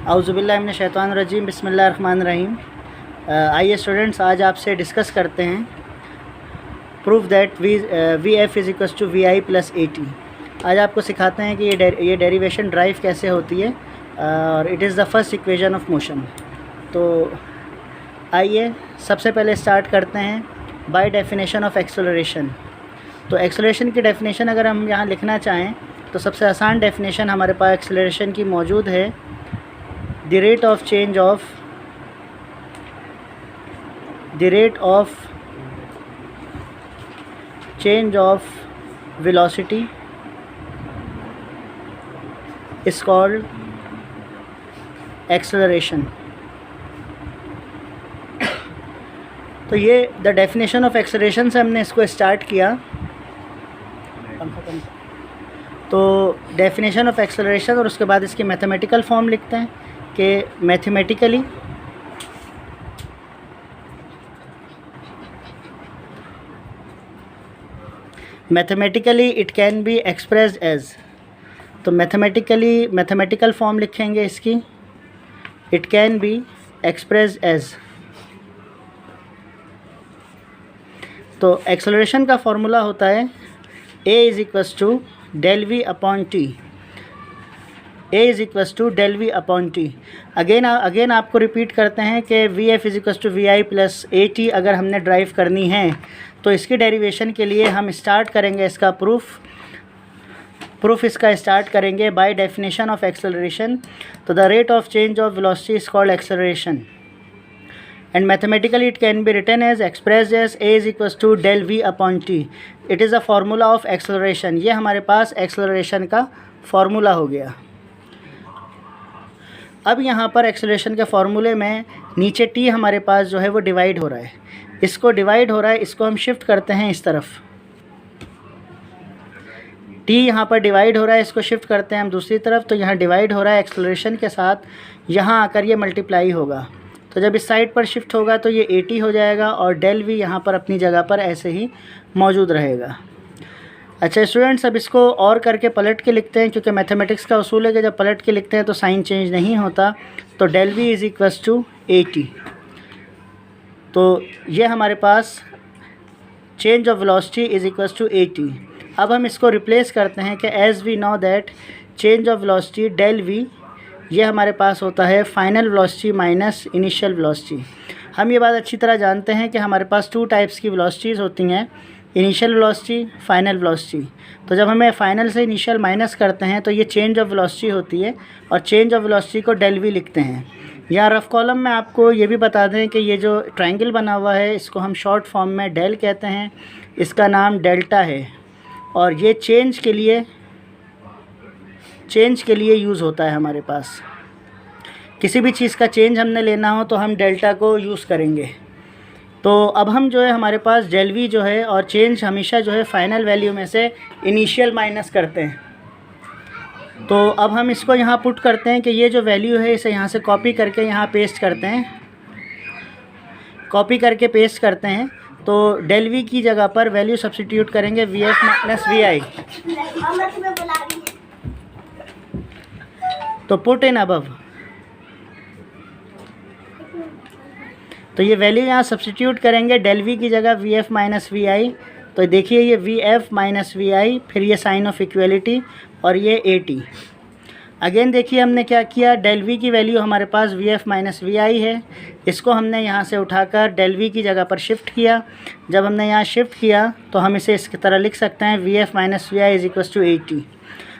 औज़ुबिल्लाहि मिनश्शैतानिर्रजीम बिस्मिल्लाहिर्रहमानिर्रहीम। आइए स्टूडेंट्स, आज आपसे डिस्कस करते हैं proof that V F is equals to V I plus A T. आज आपको सिखाते हैं कि ये डेरिवेशन ड्राइव कैसे होती है और it is the first equation of motion. तो आइए सबसे पहले स्टार्ट करते हैं बाय डेफिनेशन ऑफ एक्सेलरेशन। तो एक्सेलरेशन की डेफिनेशन अगर हम यहाँ लिखना चाहें तो सबसे आसान डेफिनेशन हमारे पास एक्सेलरेशन की मौजूद है। The rate of change of velocity is called acceleration। तो ये द डेफिनेशन ऑफ एक्सेलरेशन से हमने इसको स्टार्ट किया। तो डेफिनेशन ऑफ एक्सेलरेशन और उसके बाद इसकी मैथमेटिकल फॉर्म लिखते हैं कि mathematically it can be expressed as. तो मैथमेटिकल फॉर्म लिखेंगे इसकी, it can be expressed as. तो एक्सेलरेशन का फॉर्मूला होता है A is equals to del V upon T. A is equals to del V upon T. Again आपको repeat करते हैं कि V F is equals to V I plus A T अगर हमने ड्राइव करनी है तो इसकी डेरिवेशन के लिए हम स्टार्ट करेंगे इसका प्रूफ इसका स्टार्ट करेंगे बाय डेफिनेशन ऑफ एक्सेलरेशन। तो the rate of change of velocity is called acceleration and mathematically it can be written as expressed as A is equals to del V upon T. It is a formula of acceleration. ये हमारे पास acceleration का formula हो गया। अब यहाँ पर acceleration के फार्मूले में नीचे टी हमारे पास जो है वो डिवाइड हो रहा है, इसको डिवाइड हो रहा है, इसको हम शिफ्ट करते हैं इस तरफ। टी यहाँ पर डिवाइड हो रहा है, इसको शिफ्ट करते हैं हम दूसरी तरफ। तो यहाँ डिवाइड हो रहा है एक्सेलरेशन के साथ, यहाँ आकर ये मल्टीप्लाई होगा। तो जब इस साइड पर शिफ्ट होगा तो ये 80 हो जाएगा और डेल वी यहाँ पर अपनी जगह पर ऐसे ही मौजूद रहेगा। अच्छा स्टूडेंट्स, अब इसको और करके पलट के लिखते हैं, क्योंकि मैथमेटिक्स का उसूल है कि जब पलट के लिखते हैं तो साइन चेंज नहीं होता। तो del V is equals to 80। तो ये हमारे पास change of velocity is equals to 80। अब हम इसको रिप्लेस करते हैं कि as we know that change of velocity del V, ये हमारे पास होता है final velocity minus initial velocity. हम ये बात अच्छी तरह जानते हैं कि हमारे पास 2 टाइप्स की वेलोसिटीज़ होती हैं, इनिशियल वेलोसिटी, फाइनल वेलोसिटी। तो जब हमें फाइनल से इनिशियल माइनस करते हैं तो ये चेंज ऑफ वेलोसिटी होती है और चेंज ऑफ वेलोसिटी को डेल वी लिखते हैं। यहाँ रफ़ कॉलम में आपको ये भी बता दें कि ये जो ट्रायंगल बना हुआ है इसको हम शॉर्ट फॉर्म में डेल कहते हैं, इसका नाम डेल्टा है और ये चेंज के लिए यूज़ होता है। हमारे पास किसी भी चीज़ का चेंज हमने लेना हो तो हम डेल्टा को यूज़ करेंगे। तो अब हम जो है हमारे पास डेल वी जो है और चेंज हमेशा जो है फाइनल वैल्यू में से इनिशियल माइनस करते हैं। तो अब हम इसको यहाँ पुट करते हैं कि ये जो वैल्यू है इसे यहाँ से कॉपी करके यहाँ पेस्ट करते हैं, तो डेल वी की जगह पर वैल्यू सब्स्टिट्यूट करेंगे वी एफ माइनस वी आई। तो पुट इन अबव, तो ये वैल्यू यहाँ सब्स्टिट्यूट करेंगे डेल वी की जगह वी एफ माइनस वी आई। तो देखिए ये वी एफ माइनस वी आई, फिर ये साइन ऑफ इक्वलिटी और ये 80। अगेन देखिए हमने क्या किया, डेल वी की वैल्यू हमारे पास वी एफ माइनस वी आई है, इसको हमने यहाँ से उठाकर डेल वी की जगह पर शिफ्ट किया। जब हमने यहाँ शिफ्ट किया तो हम इसे इसकी तरह लिख सकते हैं V F minus V I is equals to 80।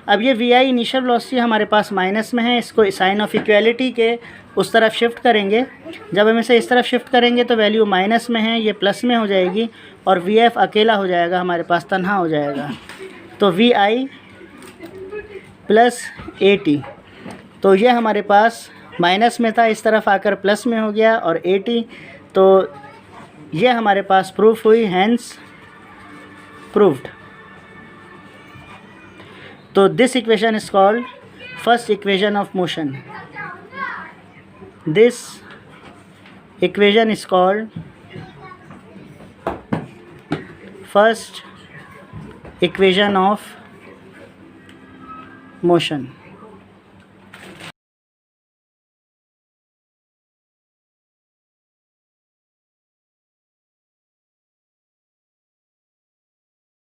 अब ये वी आई इनिशियल वेलोसिटी हमारे पास माइनस में है, इसको साइन ऑफ इक्वलिटी के उस तरफ शिफ्ट करेंगे। जब हम इसे इस तरफ शिफ्ट करेंगे तो वैल्यू माइनस में है, ये प्लस में हो जाएगी और वी एफ अकेला हो जाएगा, हमारे पास तन्हा हो जाएगा। तो वी आई प्लस 80। तो ये हमारे पास माइनस में था, इस तरफ आकर प्लस में हो गया और 80। तो ये हमारे पास प्रूफ हुई, हैंस प्रूव्ड। तो this equation is called first equation of motion. This equation is called first equation of motion.